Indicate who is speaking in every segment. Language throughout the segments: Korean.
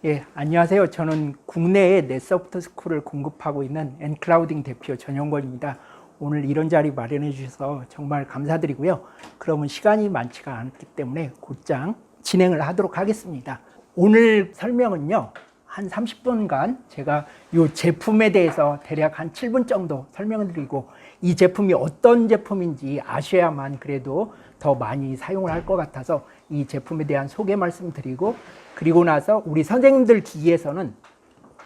Speaker 1: 예, 안녕하세요. 저는 국내에 넷소프트 스쿨을 공급하고 있는 엔클라우딩 대표 전영권입니다. 오늘 이런 자리 마련해 주셔서 정말 감사드리고요. 그러면 시간이 많지가 않기 때문에 곧장 진행을 하도록 하겠습니다. 오늘 설명은요, 한 30분간 제가 이 제품에 대해서 대략 한 7분 정도 설명을 드리고, 이 제품이 어떤 제품인지 아셔야만 그래도 더 많이 사용을 할 것 같아서 이 제품에 대한 소개 말씀드리고, 그리고 나서 우리 선생님들 기기에서는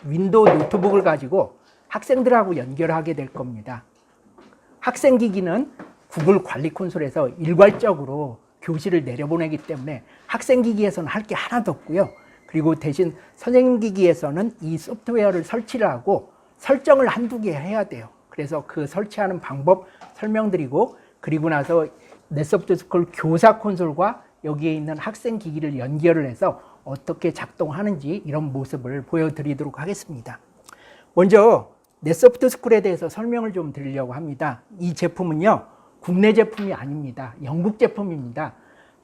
Speaker 1: 윈도우 노트북을 가지고 학생들하고 연결하게 될 겁니다. 학생 기기는 구글 관리 콘솔에서 일괄적으로 교실을 내려보내기 때문에 학생 기기에서는 할 게 하나도 없고요. 그리고 대신 선생님 기기에서는 이 소프트웨어를 설치를 하고 설정을 한두 개 해야 돼요. 그래서 그 설치하는 방법 설명드리고, 그리고 나서 넷소프트 스쿨 교사 콘솔과 여기에 있는 학생 기기를 연결을 해서 어떻게 작동하는지 이런 모습을 보여드리도록 하겠습니다. 먼저 넷소프트 스쿨에 대해서 설명을 좀 드리려고 합니다. 이 제품은요, 국내 제품이 아닙니다. 영국 제품입니다.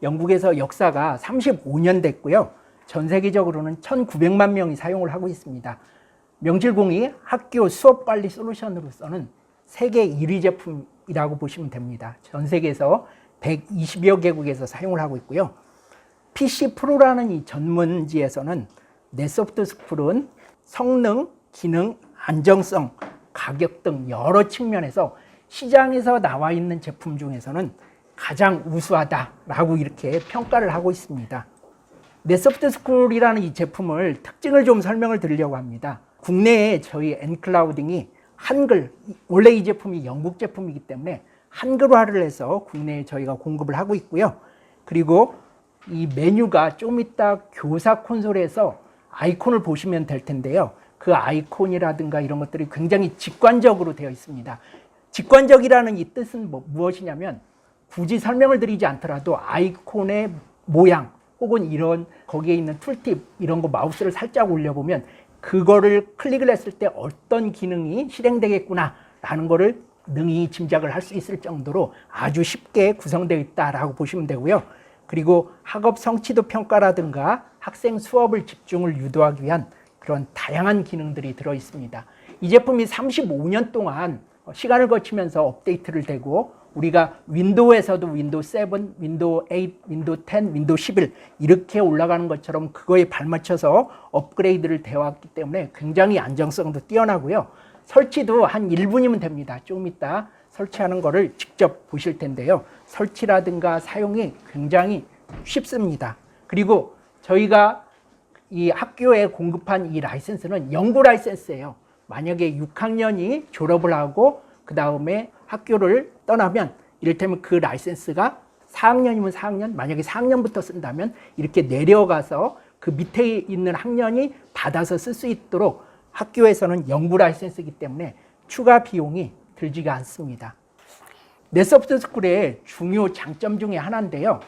Speaker 1: 영국에서 역사가 35년 됐고요. 전 세계적으로는 1900만 명이 사용을 하고 있습니다. 명실공히 학교 수업관리 솔루션으로서는 세계 1위 제품이라고 보시면 됩니다. 전 세계에서 120여 개국에서 사용을 하고 있고요. PC 프로라는 이 전문지에서는 넷소프트 스쿨은 성능, 기능, 안정성, 가격 등 여러 측면에서 시장에서 나와 있는 제품 중에서는 가장 우수하다라고 이렇게 평가를 하고 있습니다. 넷소프트 스쿨이라는 이 제품을 특징을 좀 설명을 드리려고 합니다. 국내에 저희 엔클라우딩이 한글, 원래 이 제품이 영국 제품이기 때문에 한글화를 해서 국내에 저희가 공급을 하고 있고요. 그리고 이 메뉴가 좀 이따 교사 콘솔에서 아이콘을 보시면 될 텐데요. 그 아이콘이라든가 이런 것들이 굉장히 직관적으로 되어 있습니다. 직관적이라는 이 뜻은 무엇이냐면, 굳이 설명을 드리지 않더라도 아이콘의 모양 혹은 이런 거기에 있는 툴팁 이런 거 마우스를 살짝 올려보면 그거를 클릭을 했을 때 어떤 기능이 실행되겠구나 라는 거를 능히 짐작을 할 수 있을 정도로 아주 쉽게 구성되어 있다라고 보시면 되고요. 그리고 학업 성취도 평가라든가 학생 수업을 집중을 유도하기 위한 그런 다양한 기능들이 들어 있습니다. 이 제품이 35년 동안 시간을 거치면서 업데이트를 되고, 우리가 윈도우에서도 윈도우 7, 윈도우 8, 윈도우 10, 윈도우 11 이렇게 올라가는 것처럼 그거에 발맞춰서 업그레이드를 되어 왔기 때문에 굉장히 안정성도 뛰어나고요. 설치도 한 1분이면 됩니다. 좀 이따 설치하는 거를 직접 보실 텐데요. 설치라든가 사용이 굉장히 쉽습니다. 그리고 저희가 이 학교에 공급한 이 라이센스는 연구 라이센스예요. 만약에 6학년이 졸업을 하고 그 다음에 학교를 떠나면, 이를테면 그 라이센스가 4학년이면 4학년, 만약에 4학년부터 쓴다면 이렇게 내려가서 그 밑에 있는 학년이 받아서 쓸 수 있도록 학교에서는 연구 라이센스이기 때문에 추가 비용이 들지가 않습니다. 넷소프트 스쿨의 중요 장점 중에 하나인데요.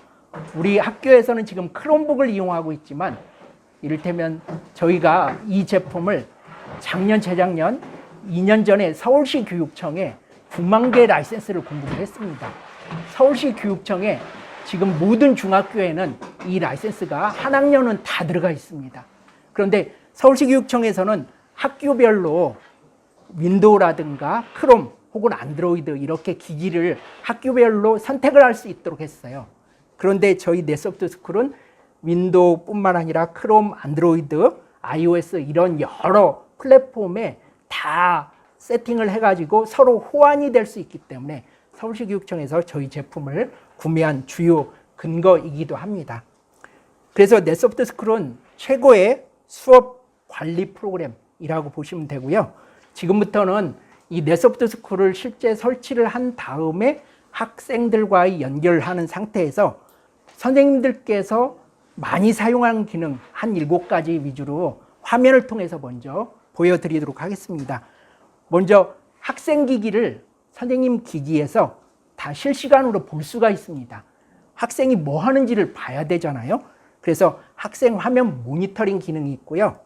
Speaker 1: 우리 학교에서는 지금 크롬북을 이용하고 있지만, 이를테면 저희가 이 제품을 작년, 재작년, 2년 전에 서울시 교육청에 9만 개 라이센스를 공급을 했습니다. 서울시 교육청에 지금 모든 중학교에는 이 라이센스가 한 학년은 다 들어가 있습니다. 그런데 서울시 교육청에서는 학교별로 윈도우라든가 크롬 혹은 안드로이드 이렇게 기기를 학교별로 선택을 할 수 있도록 했어요. 그런데 저희 넷소프트 스쿨은 윈도우뿐만 아니라 크롬, 안드로이드, iOS 이런 여러 플랫폼에 다 세팅을 해가지고 서로 호환이 될 수 있기 때문에 서울시 교육청에서 저희 제품을 구매한 주요 근거이기도 합니다. 그래서 넷소프트 스쿨은 최고의 수업 관리 프로그램이라고 보시면 되고요. 지금부터는 이 넷소프트 스쿨을 실제 설치를 한 다음에 학생들과의 연결하는 상태에서 선생님들께서 많이 사용하는 기능 한 7가지 위주로 화면을 통해서 먼저 보여드리도록 하겠습니다. 먼저 학생 기기를 선생님 기기에서 다 실시간으로 볼 수가 있습니다. 학생이 뭐 하는지를 봐야 되잖아요. 그래서 학생 화면 모니터링 기능이 있고요.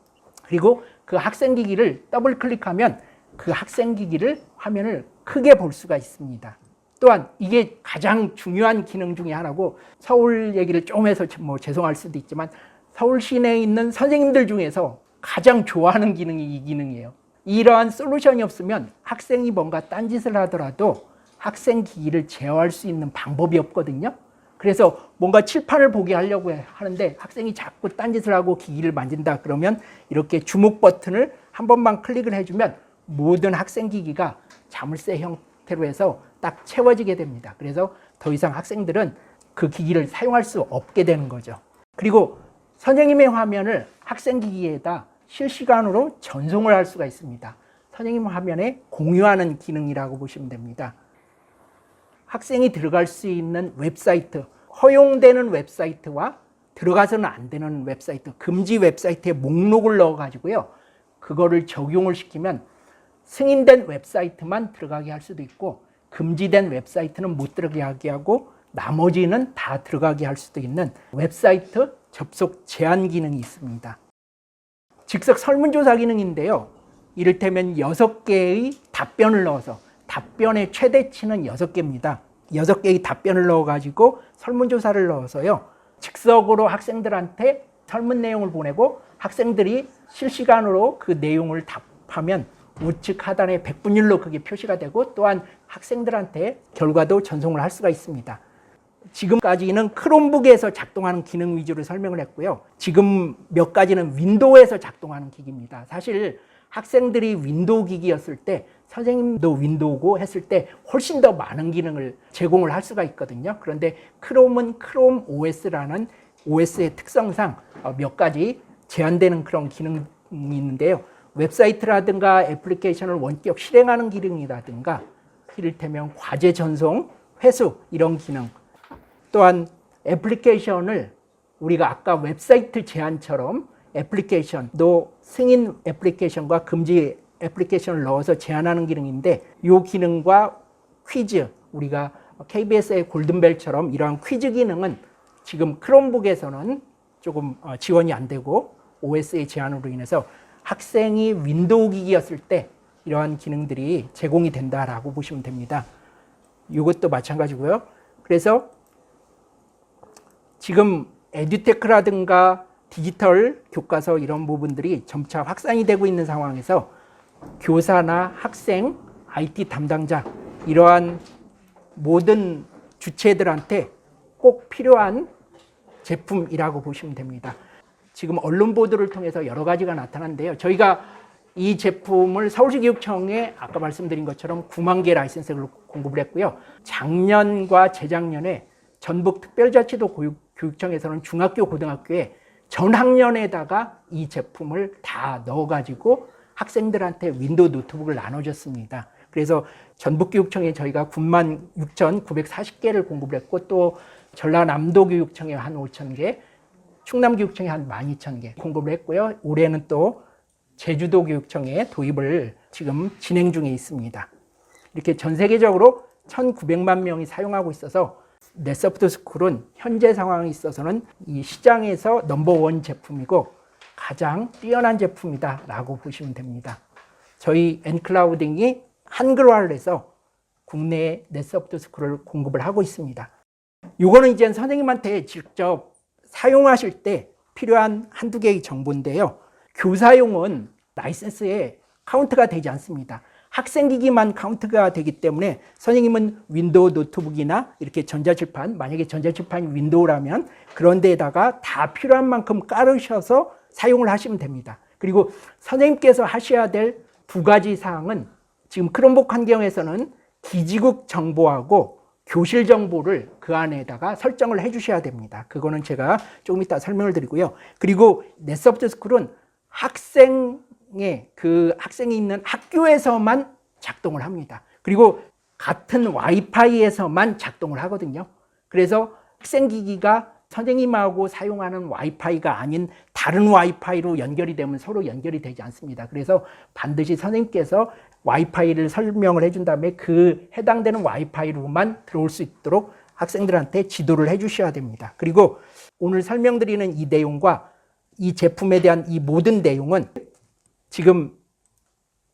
Speaker 1: 그리고 그 학생 기기를 더블 클릭하면 그 학생 기기를 화면을 크게 볼 수가 있습니다. 또한 이게 가장 중요한 기능 중에 하나고, 서울 얘기를 좀 해서 뭐 죄송할 수도 있지만 서울 시내에 있는 선생님들 중에서 가장 좋아하는 기능이 이 기능이에요. 이러한 솔루션이 없으면 학생이 뭔가 딴짓을 하더라도 학생 기기를 제어할 수 있는 방법이 없거든요. 그래서 뭔가 칠판을 보게 하려고 하는데 학생이 자꾸 딴짓을 하고 기기를 만진다 그러면 이렇게 주목 버튼을 한 번만 클릭을 해주면 모든 학생 기기가 자물쇠 형태로 해서 딱 채워지게 됩니다. 그래서 더 이상 학생들은 그 기기를 사용할 수 없게 되는 거죠. 그리고 선생님의 화면을 학생 기기에다 실시간으로 전송을 할 수가 있습니다. 선생님 화면에 공유하는 기능이라고 보시면 됩니다. 학생이 들어갈 수 있는 웹사이트, 허용되는 웹사이트와 들어가서는 안 되는 웹사이트, 금지 웹사이트에 목록을 넣어가지고요. 그거를 적용을 시키면 승인된 웹사이트만 들어가게 할 수도 있고 금지된 웹사이트는 못 들어가게 하고 나머지는 다 들어가게 할 수도 있는 웹사이트 접속 제한 기능이 있습니다. 즉석 설문조사 기능인데요. 이를테면 6개의 답변을 넣어서 답변의 최대치는 6개입니다. 6개의 답변을 넣어가지고 설문조사를 넣어서요. 즉석으로 학생들한테 설문 내용을 보내고 학생들이 실시간으로 그 내용을 답하면 우측 하단에 100분율로 그게 표시가 되고 또한 학생들한테 결과도 전송을 할 수가 있습니다. 지금까지는 크롬북에서 작동하는 기능 위주로 설명을 했고요. 지금 몇 가지는 윈도우에서 작동하는 기기입니다. 사실 학생들이 윈도우 기기였을 때 선생님도 윈도우고 했을 때 훨씬 더 많은 기능을 제공을 할 수가 있거든요. 그런데 크롬은 크롬 OS라는 OS의 특성상 몇 가지 제한되는 그런 기능이 있는데요. 웹사이트라든가 애플리케이션을 원격 실행하는 기능이라든가 이를테면 과제 전송, 회수 이런 기능 또한 애플리케이션을 우리가 아까 웹사이트 제한처럼 애플리케이션도 승인 애플리케이션과 금지 애플리케이션을 넣어서 제한하는 기능인데 이 기능과 퀴즈, 우리가 KBS의 골든벨처럼 이러한 퀴즈 기능은 지금 크롬북에서는 조금 지원이 안 되고 OS의 제한으로 인해서 학생이 윈도우 기기였을 때 이러한 기능들이 제공이 된다라고 보시면 됩니다. 이것도 마찬가지고요. 그래서 지금 에듀테크라든가 디지털 교과서 이런 부분들이 점차 확산이 되고 있는 상황에서 교사나 학생, IT 담당자 이러한 모든 주체들한테 꼭 필요한 제품이라고 보시면 됩니다. 지금 언론 보도를 통해서 여러 가지가 나타났는데요. 저희가 이 제품을 서울시 교육청에 아까 말씀드린 것처럼 9만 개 라이센스를 공급을 했고요. 작년과 재작년에 전북특별자치도 교육청에서는 중학교, 고등학교에 전 학년에다가 이 제품을 다 넣어가지고 학생들한테 윈도우 노트북을 나눠줬습니다. 그래서 전북교육청에 저희가 96,940개를 공급을 했고 또 전라남도교육청에 한 5,000개, 충남교육청에 한 12,000개 공급을 했고요. 올해는 또 제주도교육청에 도입을 지금 진행 중에 있습니다. 이렇게 전 세계적으로 1,900만 명이 사용하고 있어서 넷소프트스쿨은 현재 상황에 있어서는 이 시장에서 넘버원 제품이고 가장 뛰어난 제품이다라고 보시면 됩니다. 저희 엔클라우딩이 한글화를 해서 국내에 넷소프트스쿨을 공급을 하고 있습니다. 이거는 이제 선생님한테 직접 사용하실 때 필요한 한두 개의 정보인데요. 교사용은 라이센스에 카운트가 되지 않습니다. 학생기기만 카운트가 되기 때문에 선생님은 윈도우 노트북이나 이렇게 전자칠판, 만약에 전자칠판이 윈도우라면 그런 데에다가 다 필요한 만큼 깔으셔서 사용을 하시면 됩니다. 그리고 선생님께서 하셔야 될 두 가지 사항은 지금 크롬북 환경에서는 기지국 정보하고 교실 정보를 그 안에다가 설정을 해 주셔야 됩니다. 그거는 제가 조금 이따 설명을 드리고요. 그리고 넷소프트스쿨은 학생이 있는 학교에서만 작동을 합니다. 그리고 같은 와이파이에서만 작동을 하거든요. 그래서 학생기기가 선생님하고 사용하는 와이파이가 아닌 다른 와이파이로 연결이 되면 서로 연결이 되지 않습니다. 그래서 반드시 선생님께서 와이파이를 설명을 해준 다음에 그 해당되는 와이파이로만 들어올 수 있도록 학생들한테 지도를 해 주셔야 됩니다. 그리고 오늘 설명드리는 이 내용과 이 제품에 대한 이 모든 내용은 지금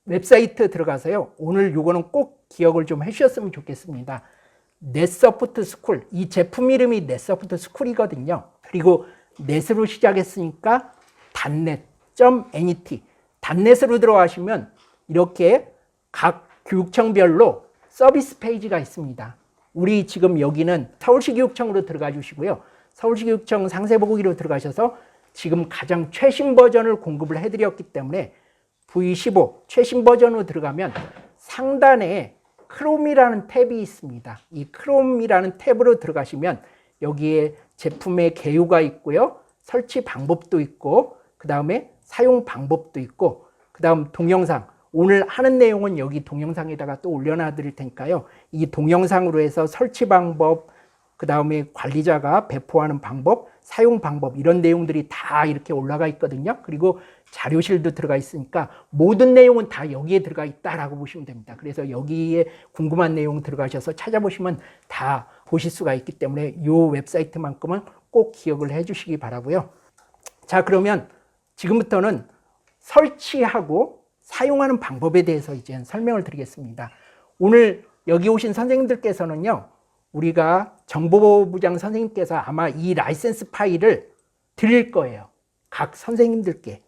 Speaker 1: 웹사이트 들어가서요. 오늘 요거는 꼭 기억을 좀 해주셨으면 좋겠습니다. 넷소프트스쿨, 이 제품 이름이 넷소프트스쿨이거든요. 그리고 넷으로 시작했으니까 .net.net .net으로 들어가시면 이렇게 각 교육청별로 서비스 페이지가 있습니다. 우리 지금 여기는 서울시 교육청으로 들어가 주시고요. 서울시 교육청 상세보기로 들어가셔서 지금 가장 최신 버전을 공급을 해드렸기 때문에 V15 최신 버전으로 들어가면 상단에 크롬이라는 탭이 있습니다. 이 크롬이라는 탭으로 들어가시면 여기에 제품의 개요가 있고요. 설치 방법도 있고 그 다음에 사용 방법도 있고 그 다음 동영상 오늘 하는 내용은 여기 동영상에다가 또 올려놔 드릴 테니까요. 이 동영상으로 해서 설치 방법 그 다음에 관리자가 배포하는 방법 사용 방법 이런 내용들이 다 이렇게 올라가 있거든요. 그리고 자료실도 들어가 있으니까 모든 내용은 다 여기에 들어가 있다라고 보시면 됩니다. 그래서 여기에 궁금한 내용 들어가셔서 찾아보시면 다 보실 수가 있기 때문에 이 웹사이트만큼은 꼭 기억을 해 주시기 바라고요. 자, 그러면 지금부터는 설치하고 사용하는 방법에 대해서 이제 설명을 드리겠습니다. 오늘 여기 오신 선생님들께서는요, 우리가 정보부장 선생님께서 아마 이 라이센스 파일을 드릴 거예요. 각 선생님들께.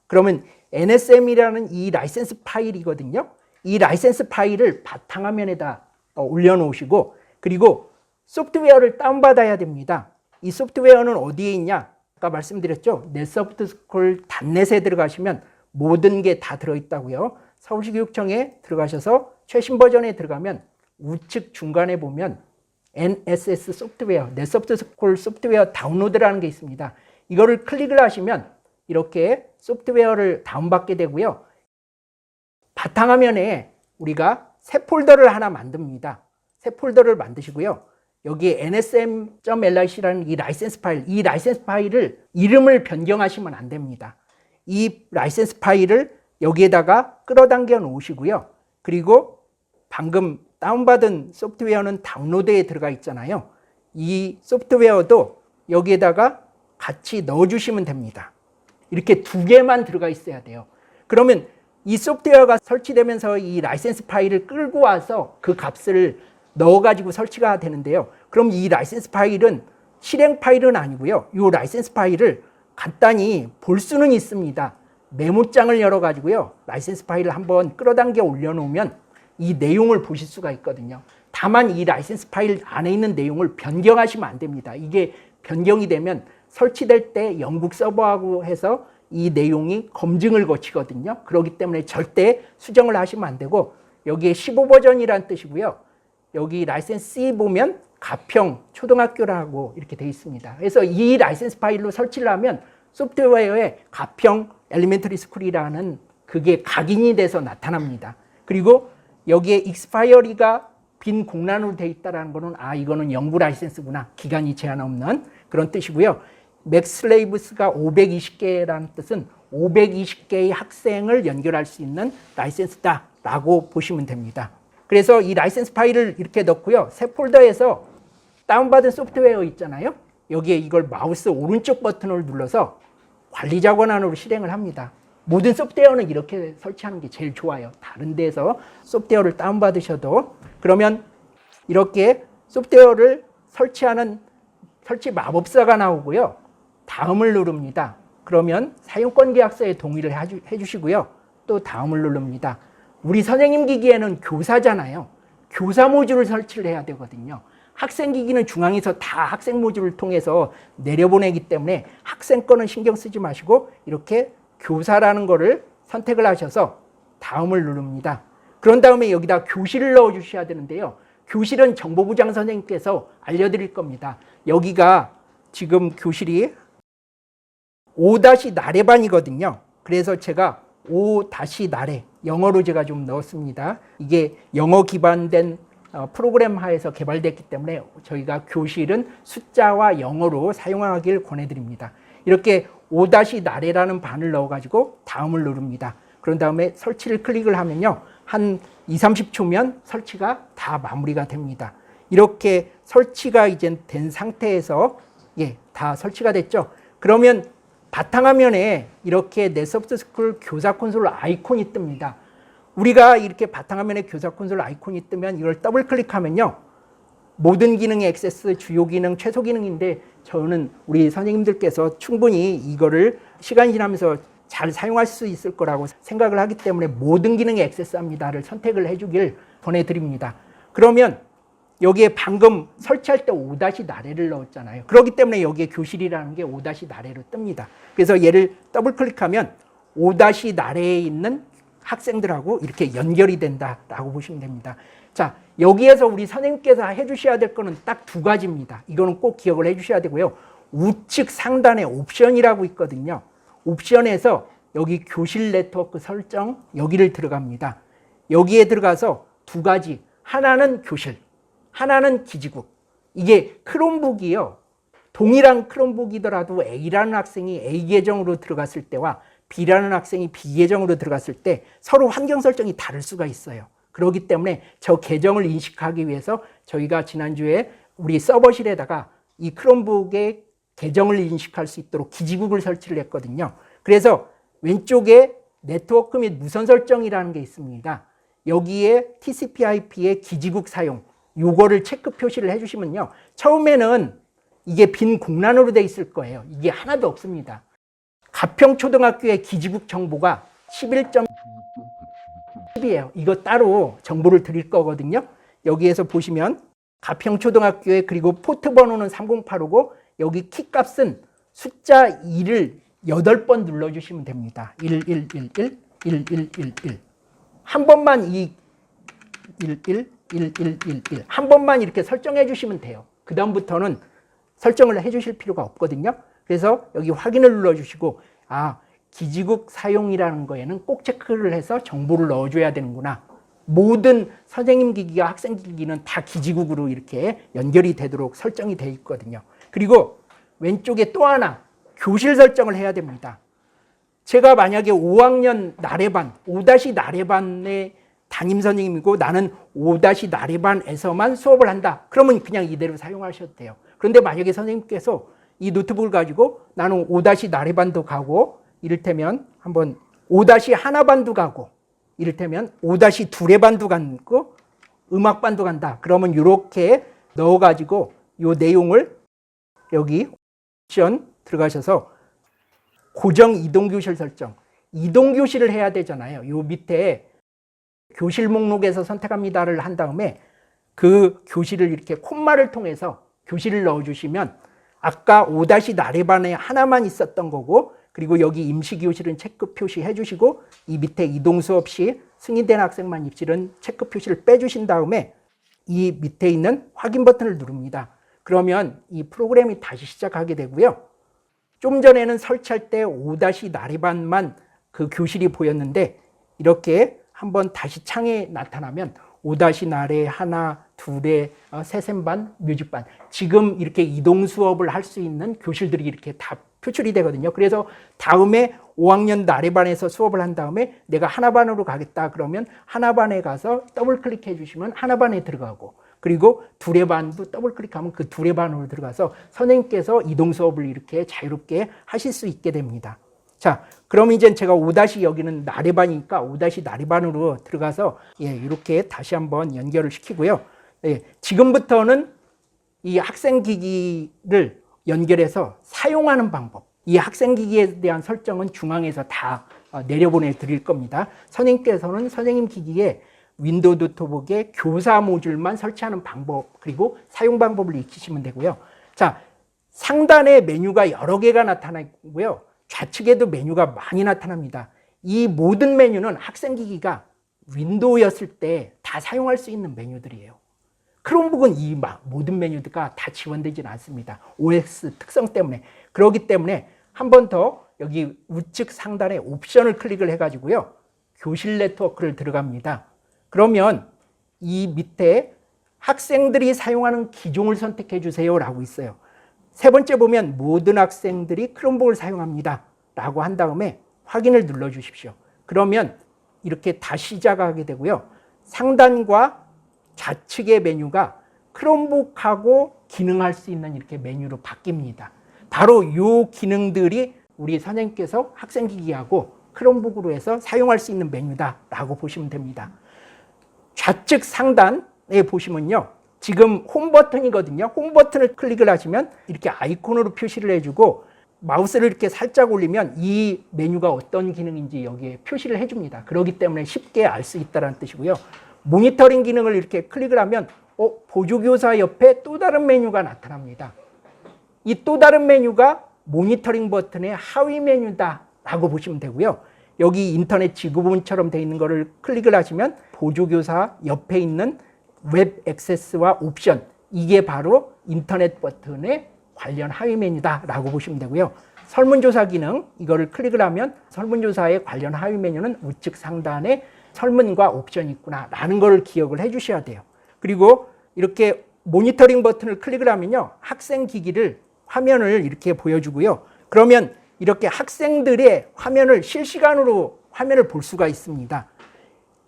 Speaker 1: 그러면 NSM이라는 이 라이센스 파일이거든요. 이 라이센스 파일을 바탕화면에다 올려놓으시고 그리고 소프트웨어를 다운받아야 됩니다. 이 소프트웨어는 어디에 있냐? 아까 말씀드렸죠. 넷소프트스쿨 .net에 들어가시면 모든 게 다 들어있다고요. 서울시 교육청에 들어가셔서 최신 버전에 들어가면 우측 중간에 보면 NSS 소프트웨어, 넷소프트스쿨 소프트웨어 다운로드라는 게 있습니다. 이거를 클릭을 하시면 이렇게 소프트웨어를 다운받게 되고요. 바탕화면에 우리가 새 폴더를 하나 만듭니다. 새 폴더를 만드시고요. 여기에 nsm.lic라는 이 라이센스 파일을 이름을 변경하시면 안 됩니다. 이 라이센스 파일을 여기에다가 끌어당겨 놓으시고요. 그리고 방금 다운받은 소프트웨어는 다운로드에 들어가 있잖아요. 이 소프트웨어도 여기에다가 같이 넣어주시면 됩니다. 이렇게 두 개만 들어가 있어야 돼요. 그러면 이 소프트웨어가 설치되면서 이 라이센스 파일을 끌고 와서 그 값을 넣어가지고 설치가 되는데요. 그럼 이 라이센스 파일은 실행 파일은 아니고요. 이 라이센스 파일을 간단히 볼 수는 있습니다. 메모장을 열어가지고요. 라이센스 파일을 한번 끌어당겨 올려놓으면 이 내용을 보실 수가 있거든요. 다만 이 라이센스 파일 안에 있는 내용을 변경하시면 안 됩니다. 이게 변경이 되면 설치될 때 영국 서버하고 해서 이 내용이 검증을 거치거든요. 그렇기 때문에 절대 수정을 하시면 안 되고 여기에 15버전이라는 뜻이고요. 여기 라이센스 C 보면 가평 초등학교라고 이렇게 되어 있습니다. 그래서 이 라이센스 파일로 설치를 하면 소프트웨어에 가평 엘리멘터리 스쿨이라는 그게 각인이 돼서 나타납니다. 그리고 여기에 익스파이어리가 빈 공란으로 되어 있다는 거는 이거는 영구 라이센스구나. 기간이 제한 없는 그런 뜻이고요. 맥슬레이브스가 520개라는 뜻은 520개의 학생을 연결할 수 있는 라이센스다라고 보시면 됩니다. 그래서 이 라이센스 파일을 이렇게 넣고요. 새 폴더에서 다운받은 소프트웨어 있잖아요. 여기에 이걸 마우스 오른쪽 버튼을 눌러서 관리자 권한으로 실행을 합니다. 모든 소프트웨어는 이렇게 설치하는 게 제일 좋아요. 다른 데서 소프트웨어를 다운받으셔도 그러면 이렇게 소프트웨어를 설치하는 설치 마법사가 나오고요. 다음을 누릅니다. 그러면 사용권 계약서에 동의를 해주시고요. 또 다음을 누릅니다. 우리 선생님 기기에는 교사잖아요. 교사 모듈을 설치를 해야 되거든요. 학생 기기는 중앙에서 다 학생 모듈을 통해서 내려보내기 때문에 학생 거는 신경 쓰지 마시고 이렇게 교사라는 거를 선택을 하셔서 다음을 누릅니다. 그런 다음에 여기다 교실을 넣어 주셔야 되는데요. 교실은 정보부장 선생님께서 알려드릴 겁니다. 여기가 지금 교실이 5-나래반이거든요. 그래서 제가 5-나래 영어로 제가 좀 넣었습니다. 이게 영어 기반된 프로그램 하에서 개발됐기 때문에 저희가 교실은 숫자와 영어로 사용하길 권해드립니다. 이렇게 5-나래라는 반을 넣어가지고 다음을 누릅니다. 그런 다음에 설치를 클릭을 하면요. 한 20-30초면 설치가 다 마무리가 됩니다. 이렇게 설치가 이제 된 상태에서 다 설치가 됐죠. 그러면 바탕화면에 이렇게 넷소프트스쿨 교사 콘솔 아이콘이 뜹니다. 우리가 이렇게 바탕화면에 교사 콘솔 아이콘이 뜨면 이걸 더블 클릭하면요. 모든 기능의 액세스, 주요 기능, 최소 기능인데 저는 우리 선생님들께서 충분히 이거를 시간이 지나면서 잘 사용할 수 있을 거라고 생각을 하기 때문에 모든 기능에 액세스합니다를 선택을 해주길 권해드립니다. 그러면 여기에 방금 설치할 때 5-나래를 넣었잖아요. 그렇기 때문에 여기에 교실이라는 게 5-나래로 뜹니다. 그래서 얘를 더블 클릭하면 5-나래에 있는 학생들하고 이렇게 연결이 된다라고 보시면 됩니다. 자, 여기에서 우리 선생님께서 해주셔야 될 거는 딱 2가지입니다. 이거는 꼭 기억을 해주셔야 되고요. 우측 상단에 옵션이라고 있거든요. 옵션에서 여기 교실 네트워크 설정 여기를 들어갑니다. 여기에 들어가서 2가지, 하나는 교실, 하나는 기지국. 이게 크롬북이요. 동일한 크롬북이더라도 A라는 학생이 A 계정으로 들어갔을 때와 B라는 학생이 B 계정으로 들어갔을 때 서로 환경 설정이 다를 수가 있어요. 그렇기 때문에 저 계정을 인식하기 위해서 저희가 지난주에 우리 서버실에다가 이 크롬북의 계정을 인식할 수 있도록 기지국을 설치를 했거든요. 그래서 왼쪽에 네트워크 및 무선 설정이라는 게 있습니다. 여기에 TCP/IP의 기지국 사용, 요거를 체크 표시를 해주시면요. 처음에는 이게 빈 공란으로 돼 있을 거예요. 이게 하나도 없습니다. 가평초등학교의 기지국 정보가 11.10이에요. 이거 따로 정보를 드릴 거거든요. 여기에서 보시면 가평초등학교에 그리고 포트 번호는 3085고 여기 키 값은 숫자 2를 8번 눌러주시면 됩니다. 1111, 1111. 한 번만 이 11, 1111 한 번만 이렇게 설정해 주시면 돼요. 그 다음부터는 설정을 해 주실 필요가 없거든요. 그래서 여기 확인을 눌러주시고 기지국 사용이라는 거에는 꼭 체크를 해서 정보를 넣어줘야 되는구나. 모든 선생님 기기와 학생 기기는 다 기지국으로 이렇게 연결이 되도록 설정이 되어 있거든요. 그리고 왼쪽에 또 하나 교실 설정을 해야 됩니다. 제가 만약에 5학년 나래반, 5-나래반의 담임 선생님이고 나는 5-나래반에서만 수업을 한다. 그러면 그냥 이대로 사용하셔도 돼요. 그런데 만약에 선생님께서 이 노트북을 가지고 나는 5-나래반도 가고 이를테면 한번 5-1반도 가고 이를테면 5-2반도 가고 음악반도 간다. 그러면 이렇게 넣어가지고 이 내용을 여기 옵션 들어가셔서 고정 이동교실 설정. 이동교실을 해야 되잖아요. 요 밑에 교실 목록에서 선택합니다를 한 다음에 그 교실을 이렇게 콤마를 통해서 교실을 넣어주시면 아까 5-나래반에 하나만 있었던 거고 그리고 여기 임시교실은 체크 표시해 주시고 이 밑에 이동수업 시 승인된 학생만 입실은 체크 표시를 빼주신 다음에 이 밑에 있는 확인 버튼을 누릅니다. 그러면 이 프로그램이 다시 시작하게 되고요. 좀 전에는 설치할 때 5-나래반만 그 교실이 보였는데 이렇게 한번 다시 창에 나타나면 5-나래, 하나, 둘에, 세셈반, 뮤직반. 지금 이렇게 이동 수업을 할 수 있는 교실들이 이렇게 다 표출이 되거든요. 그래서 다음에 5학년 나래반에서 수업을 한 다음에 내가 하나반으로 가겠다 그러면 하나반에 가서 더블 클릭해 주시면 하나반에 들어가고 그리고 둘의반도 더블 클릭하면 그 둘의반으로 들어가서 선생님께서 이동 수업을 이렇게 자유롭게 하실 수 있게 됩니다. 자, 그럼 이제 제가 5- 여기는 나래반이니까 5-나래반으로 들어가서 이렇게 다시 한번 연결을 시키고요. 지금부터는 이 학생 기기를 연결해서 사용하는 방법, 이 학생 기기에 대한 설정은 중앙에서 다 내려보내 드릴 겁니다. 선생님께서는 선생님 기기에 윈도우 노트북에 교사 모듈만 설치하는 방법 그리고 사용 방법을 익히시면 되고요. 자, 상단에 메뉴가 여러 개가 나타나고요. 좌측에도 메뉴가 많이 나타납니다. 이 모든 메뉴는 학생 기기가 윈도우였을 때 다 사용할 수 있는 메뉴들이에요. 크롬북은 이 모든 메뉴가 다 지원되지는 않습니다. OS 특성 때문에. 그렇기 때문에 한 번 더 여기 우측 상단에 옵션을 클릭을 해가지고요. 교실 네트워크를 들어갑니다. 그러면 이 밑에 학생들이 사용하는 기종을 선택해 주세요 라고 있어요. 세 번째 보면 모든 학생들이 크롬북을 사용합니다 라고 한 다음에 확인을 눌러 주십시오. 그러면 이렇게 다시 시작하게 되고요. 상단과 좌측의 메뉴가 크롬북하고 기능할 수 있는 이렇게 메뉴로 바뀝니다. 바로 이 기능들이 우리 선생님께서 학생 기기하고 크롬북으로 해서 사용할 수 있는 메뉴다라고 보시면 됩니다. 좌측 상단에 보시면요. 지금 홈 버튼이거든요. 홈 버튼을 클릭을 하시면 이렇게 아이콘으로 표시를 해주고 마우스를 이렇게 살짝 올리면 이 메뉴가 어떤 기능인지 여기에 표시를 해줍니다. 그렇기 때문에 쉽게 알 수 있다는 뜻이고요. 모니터링 기능을 이렇게 클릭을 하면 보조교사 옆에 또 다른 메뉴가 나타납니다. 이 또 다른 메뉴가 모니터링 버튼의 하위 메뉴다 라고 보시면 되고요. 여기 인터넷 지구본처럼 되어 있는 거를 클릭을 하시면 보조교사 옆에 있는 웹 액세스와 옵션, 이게 바로 인터넷 버튼의 관련 하위 메뉴다 라고 보시면 되고요. 설문조사 기능, 이거를 클릭을 하면 설문조사의 관련 하위 메뉴는 우측 상단에 설문과 옵션이 있구나 라는 걸 기억을 해 주셔야 돼요. 그리고 이렇게 모니터링 버튼을 클릭을 하면요, 학생 기기를 화면을 이렇게 보여주고요. 그러면 이렇게 학생들의 화면을 실시간으로 화면을 볼 수가 있습니다.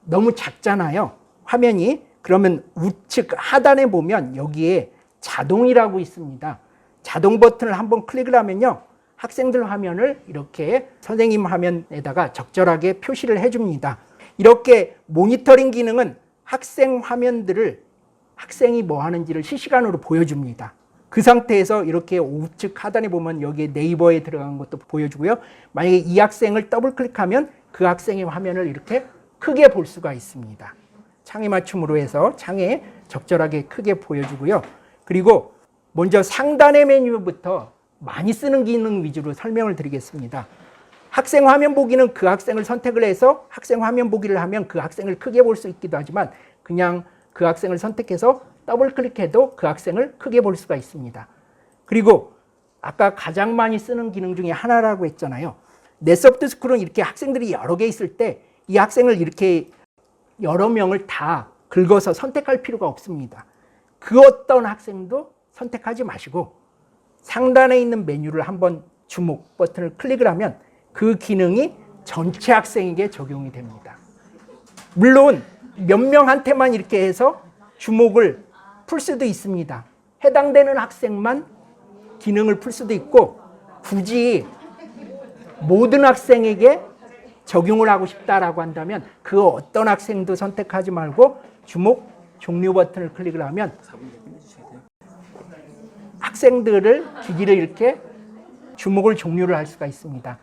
Speaker 1: 너무 작잖아요, 화면이. 그러면 우측 하단에 보면 여기에 자동이라고 있습니다. 자동 버튼을 한번 클릭을 하면요, 학생들 화면을 이렇게 선생님 화면에다가 적절하게 표시를 해줍니다. 이렇게 모니터링 기능은 학생 화면들을 학생이 뭐 하는지를 실시간으로 보여줍니다. 그 상태에서 이렇게 우측 하단에 보면 여기에 네이버에 들어간 것도 보여주고요. 만약에 이 학생을 더블 클릭하면 그 학생의 화면을 이렇게 크게 볼 수가 있습니다. 창에 맞춤으로 해서 창에 적절하게 크게 보여주고요. 그리고 먼저 상단의 메뉴부터 많이 쓰는 기능 위주로 설명을 드리겠습니다. 학생 화면 보기는 그 학생을 선택을 해서 학생 화면 보기를 하면 그 학생을 크게 볼 수 있기도 하지만 그냥 그 학생을 선택해서 더블 클릭해도 그 학생을 크게 볼 수가 있습니다. 그리고 아까 가장 많이 쓰는 기능 중에 하나라고 했잖아요. 넷소프트 스쿨은 이렇게 학생들이 여러 개 있을 때 이 학생을 이렇게 여러 명을 다 긁어서 선택할 필요가 없습니다. 그 어떤 학생도 선택하지 마시고 상단에 있는 메뉴를 한번 주목 버튼을 클릭을 하면 그 기능이 전체 학생에게 적용이 됩니다. 물론 몇 명한테만 이렇게 해서 주목을 풀 수도 있습니다. 해당되는 학생만 기능을 풀 수도 있고 굳이 모든 학생에게 적용을 하고 싶다라고 한다면 그 어떤 학생도 선택하지 말고 주목 종료 버튼을 클릭을 하면 학생들을 기기를 이렇게 주목을 종료를 할 수가 있습니다.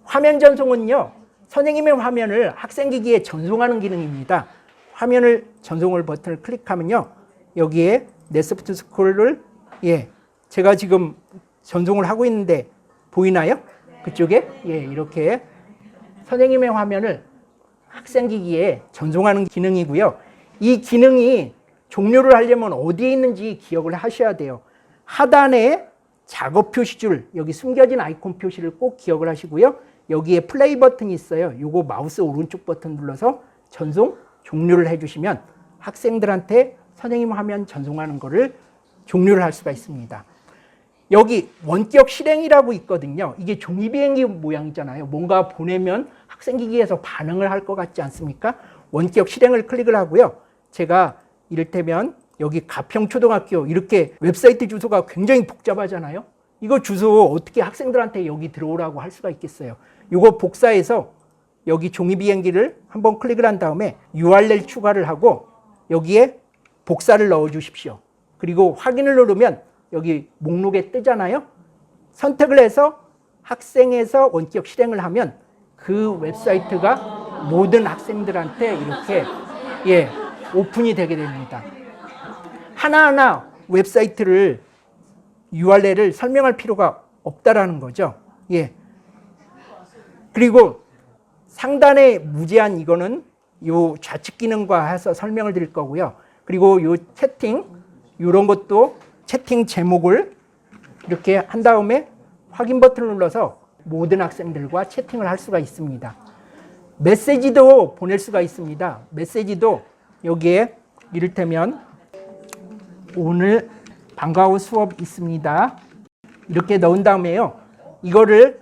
Speaker 1: 화면 전송은요, 선생님의 화면을 학생 기기에 전송하는 기능입니다. 화면을 전송을 버튼을 클릭하면요, 여기에 넷소프트 스쿨을 제가 지금 전송을 하고 있는데 보이나요? 그쪽에 이렇게 선생님의 화면을 학생 기기에 전송하는 기능이고요. 이 기능이 종료를 하려면 어디에 있는지 기억을 하셔야 돼요. 하단에 작업 표시줄, 여기 숨겨진 아이콘 표시를 꼭 기억을 하시고요. 여기에 플레이 버튼이 있어요. 요거 마우스 오른쪽 버튼 눌러서 전송 종료를 해주시면 학생들한테 선생님 화면 전송하는 거를 종료를 할 수가 있습니다. 여기 원격 실행이라고 있거든요. 이게 종이 비행기 모양이잖아요. 뭔가 보내면 학생 기기에서 반응을 할 것 같지 않습니까? 원격 실행을 클릭을 하고요. 제가 이를테면 여기 가평초등학교 이렇게 웹사이트 주소가 굉장히 복잡하잖아요. 이거 주소 어떻게 학생들한테 여기 들어오라고 할 수가 있겠어요. 이거 복사해서 여기 종이 비행기를 한번 클릭을 한 다음에 URL 추가를 하고 여기에 복사를 넣어 주십시오. 그리고 확인을 누르면 여기 목록에 뜨잖아요. 선택을 해서 학생에서 원격 실행을 하면 그 웹사이트가 모든 학생들한테 이렇게 오픈이 되게 됩니다. 하나하나 웹사이트를 URL을 설명할 필요가 없다라는 거죠. 그리고 상단에 무제한 이거는 요 좌측 기능과 해서 설명을 드릴 거고요. 그리고 요 채팅 이런 것도 채팅 제목을 이렇게 한 다음에 확인 버튼을 눌러서 모든 학생들과 채팅을 할 수가 있습니다. 메시지도 보낼 수가 있습니다. 메시지도 여기에 이를테면 오늘 방과후 수업 있습니다. 이렇게 넣은 다음에요. 이거를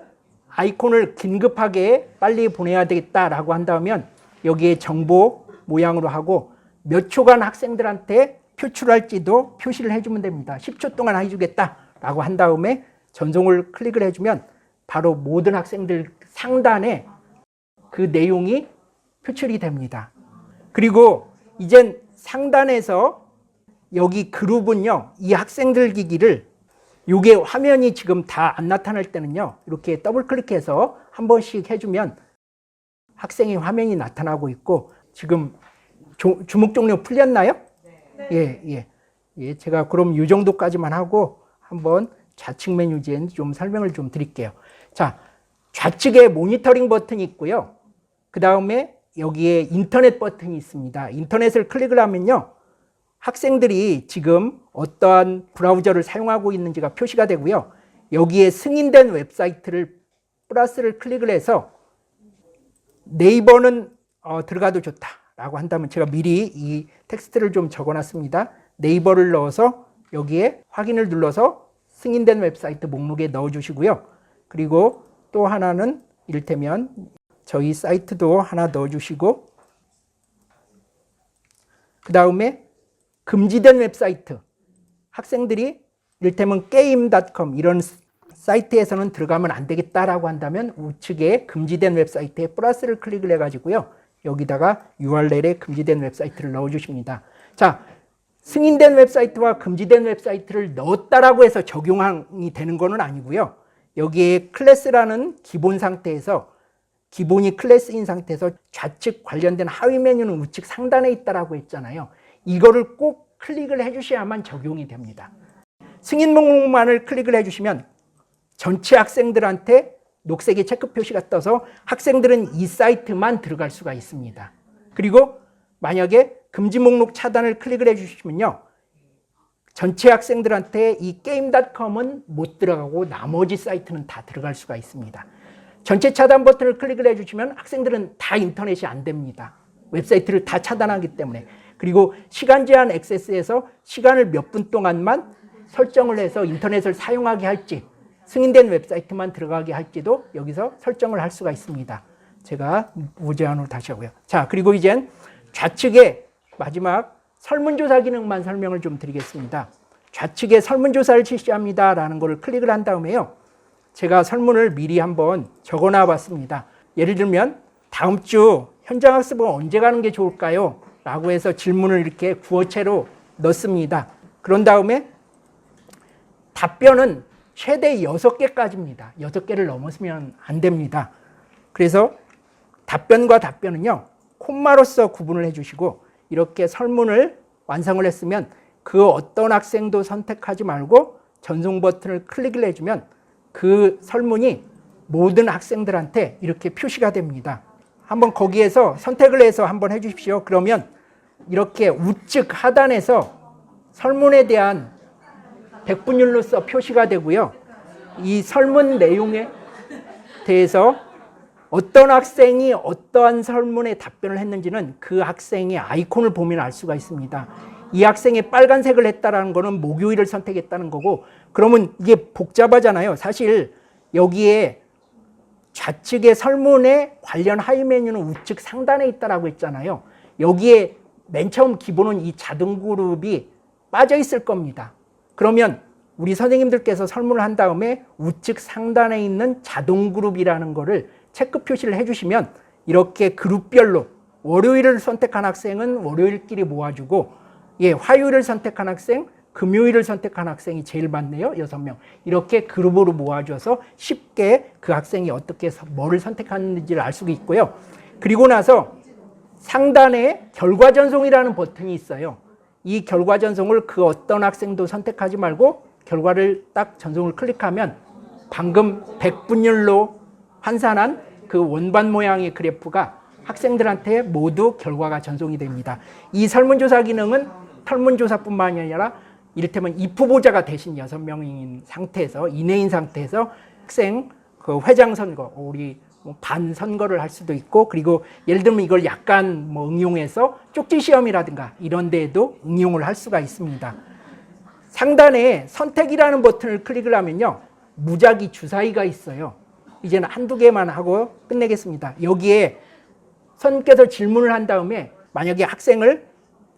Speaker 1: 아이콘을 긴급하게 빨리 보내야 되겠다라고 한다면 여기에 정보 모양으로 하고 몇 초간 학생들한테 표출할지도 표시를 해주면 됩니다. 10초 동안 해주겠다라고 한 다음에 전송을 클릭을 해주면 바로 모든 학생들 상단에 그 내용이 표출이 됩니다. 그리고 이젠 상단에서 여기 그룹은요, 이 학생들 기기를 이게 화면이 지금 다 안 나타날 때는요, 이렇게 더블 클릭해서 한 번씩 해주면 학생의 화면이 나타나고 있고, 지금 주목 종료 풀렸나요? 네. 예, 제가 그럼 이 정도까지만 하고 한번 좌측 메뉴지에 좀 설명을 좀 드릴게요. 자, 좌측에 모니터링 버튼이 있고요. 그 다음에 여기에 인터넷 버튼이 있습니다. 인터넷을 클릭을 하면요, 학생들이 지금 어떠한 브라우저를 사용하고 있는지가 표시가 되고요. 여기에 승인된 웹사이트를 플러스를 클릭을 해서 네이버는 들어가도 좋다라고 한다면, 제가 미리 이 텍스트를 좀 적어놨습니다. 네이버를 넣어서 여기에 확인을 눌러서 승인된 웹사이트 목록에 넣어주시고요. 그리고 또 하나는 이를테면 저희 사이트도 하나 넣어주시고, 그 다음에 금지된 웹사이트, 학생들이 이를테면 게임.com 이런 사이트에서는 들어가면 안 되겠다라고 한다면 우측에 금지된 웹사이트에 플러스를 클릭을 해가지고요, 여기다가 URL에 금지된 웹사이트를 넣어주십니다. 자, 승인된 웹사이트와 금지된 웹사이트를 넣었다라고 해서 적용이 되는 것은 아니고요. 여기에 클래스라는 기본 상태에서, 기본이 클래스인 상태에서 좌측 관련된 하위 메뉴는 우측 상단에 있다라고 했잖아요. 이거를 꼭 클릭을 해주셔야만 적용이 됩니다. 승인 목록만을 클릭을 해주시면 전체 학생들한테 녹색의 체크 표시가 떠서 학생들은 이 사이트만 들어갈 수가 있습니다. 그리고 만약에 금지 목록 차단을 클릭을 해주시면요, 전체 학생들한테 이 게임.com은 못 들어가고 나머지 사이트는 다 들어갈 수가 있습니다. 전체 차단 버튼을 클릭을 해주시면 학생들은 다 인터넷이 안 됩니다. 웹사이트를 다 차단하기 때문에. 그리고 시간 제한 액세스에서 시간을 몇 분 동안만 설정을 해서 인터넷을 사용하게 할지, 승인된 웹사이트만 들어가게 할지도 여기서 설정을 할 수가 있습니다. 제가 무제한으로 다시 하고요. 자, 그리고 이젠 좌측에 마지막 설문조사 기능만 설명을 좀 드리겠습니다. 좌측에 설문조사를 실시합니다 라는 거를 클릭을 한 다음에요, 제가 설문을 미리 한번 적어놔 봤습니다. 예를 들면 다음 주 현장학습은 언제 가는 게 좋을까요? 라고 해서 질문을 이렇게 구어체로 넣습니다. 그런 다음에 답변은 최대 6개까지입니다. 6개를 넘었으면 안 됩니다. 그래서 답변과 답변은요, 콤마로서 구분을 해주시고, 이렇게 설문을 완성을 했으면 그 어떤 학생도 선택하지 말고 전송 버튼을 클릭을 해주면 그 설문이 모든 학생들한테 이렇게 표시가 됩니다. 한번 거기에서 선택을 해서 한번 해주십시오. 그러면 이렇게 우측 하단에서 설문에 대한 백분율로서 표시가 되고요, 이 설문 내용에 대해서 어떤 학생이 어떠한 설문에 답변을 했는지는 그 학생의 아이콘을 보면 알 수가 있습니다. 이 학생이 빨간색을 했다는 거는 목요일을 선택했다는 거고, 그러면 이게 복잡하잖아요. 사실 여기에 좌측의 설문에 관련 하위 메뉴는 우측 상단에 있다라고 했잖아요. 여기에 맨 처음 기본은 이 자동 그룹이 빠져 있을 겁니다. 그러면 우리 선생님들께서 설문을 한 다음에 우측 상단에 있는 자동 그룹이라는 거를 체크 표시를 해주시면 이렇게 그룹별로 월요일을 선택한 학생은 월요일끼리 모아주고, 화요일을 선택한 학생, 금요일을 선택한 학생이 제일 많네요. 6명. 이렇게 그룹으로 모아줘서 쉽게 그 학생이 어떻게 뭐를 선택하는지를 알 수가 있고요. 그리고 나서 상단에 결과 전송이라는 버튼이 있어요. 이 결과 전송을 그 어떤 학생도 선택하지 말고 결과를 딱 전송을 클릭하면 방금 백분율로 환산한 그 원반 모양의 그래프가 학생들한테 모두 결과가 전송이 됩니다. 이 설문조사 기능은 설문조사뿐만이 아니라 이를테면 입후보자가 되신 6명인 상태에서, 이내인 상태에서 학생 그 회장 선거, 우리 반 선거를 할 수도 있고, 그리고 예를 들면 이걸 약간 응용해서 쪽지 시험이라든가 이런 데에도 응용을 할 수가 있습니다. 상단에 선택이라는 버튼을 클릭을 하면요, 무작위 주사위가 있어요. 이제는 한두 개만 하고 끝내겠습니다. 여기에 선생님께서 질문을 한 다음에 만약에 학생을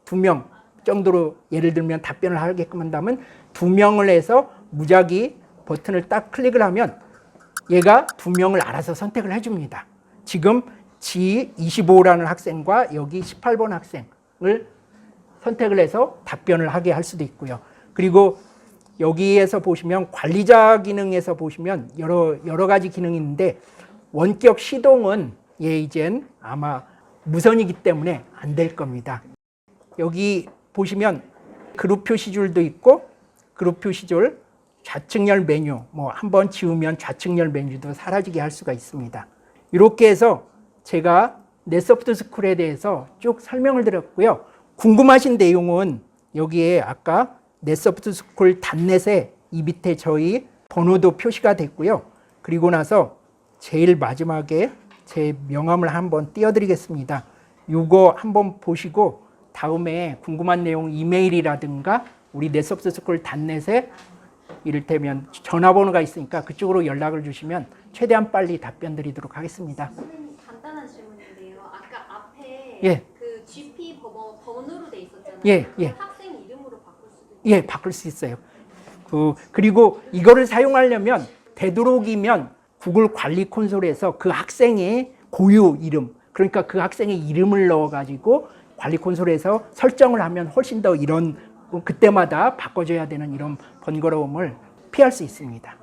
Speaker 1: 2명 정도로 예를 들면 답변을 하게끔 한다면 2명을 해서 무작위 버튼을 딱 클릭을 하면 얘가 2명을 알아서 선택을 해줍니다. 지금 G25라는 학생과 여기 18번 학생을 선택을 해서 답변을 하게 할 수도 있고요. 그리고 여기에서 보시면 관리자 기능에서 보시면 여러 가지 기능이 있는데 원격 시동은 이젠 아마 무선이기 때문에 안 될 겁니다. 여기 보시면 그룹 표시줄도 있고 그룹 표시줄 좌측열 메뉴 한번 지우면 좌측열 메뉴도 사라지게 할 수가 있습니다. 이렇게 해서 제가 넷소프트 스쿨에 대해서 쭉 설명을 드렸고요. 궁금하신 내용은 여기에 아까 넷소프트 스쿨 .net에 이 밑에 저희 번호도 표시가 됐고요. 그리고 나서 제일 마지막에 제 명함을 한번 띄워드리겠습니다. 이거 한번 보시고 다음에 궁금한 내용 이메일이라든가 우리 넷소프트 스쿨 .net에 이를테면 전화번호가 있으니까 그쪽으로 연락을 주시면 최대한 빨리 답변 드리도록 하겠습니다.
Speaker 2: 선생님 간단한 질문인데요. 아까 앞에
Speaker 1: 예.
Speaker 2: 그 GP 번호로 돼 있었잖아요.
Speaker 1: 예.
Speaker 2: 학생 이름으로 바꿀 수도 있어요.
Speaker 1: 예, 바꿀 수 있어요. 그리고 이거를 사용하려면 되도록이면 구글 관리 콘솔에서 그 학생의 고유 이름, 그러니까 그 학생의 이름을 넣어가지고 관리 콘솔에서 설정을 하면 훨씬 더 이런 그때마다 바꿔줘야 되는 이런 번거로움을 피할 수 있습니다.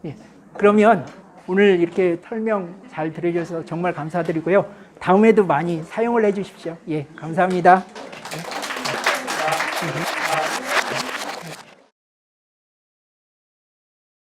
Speaker 1: 예, 그러면 오늘 이렇게 설명 잘 들어주셔서 정말 감사드리고요. 다음에도 많이 사용을 해주십시오. 예, 감사합니다. 예.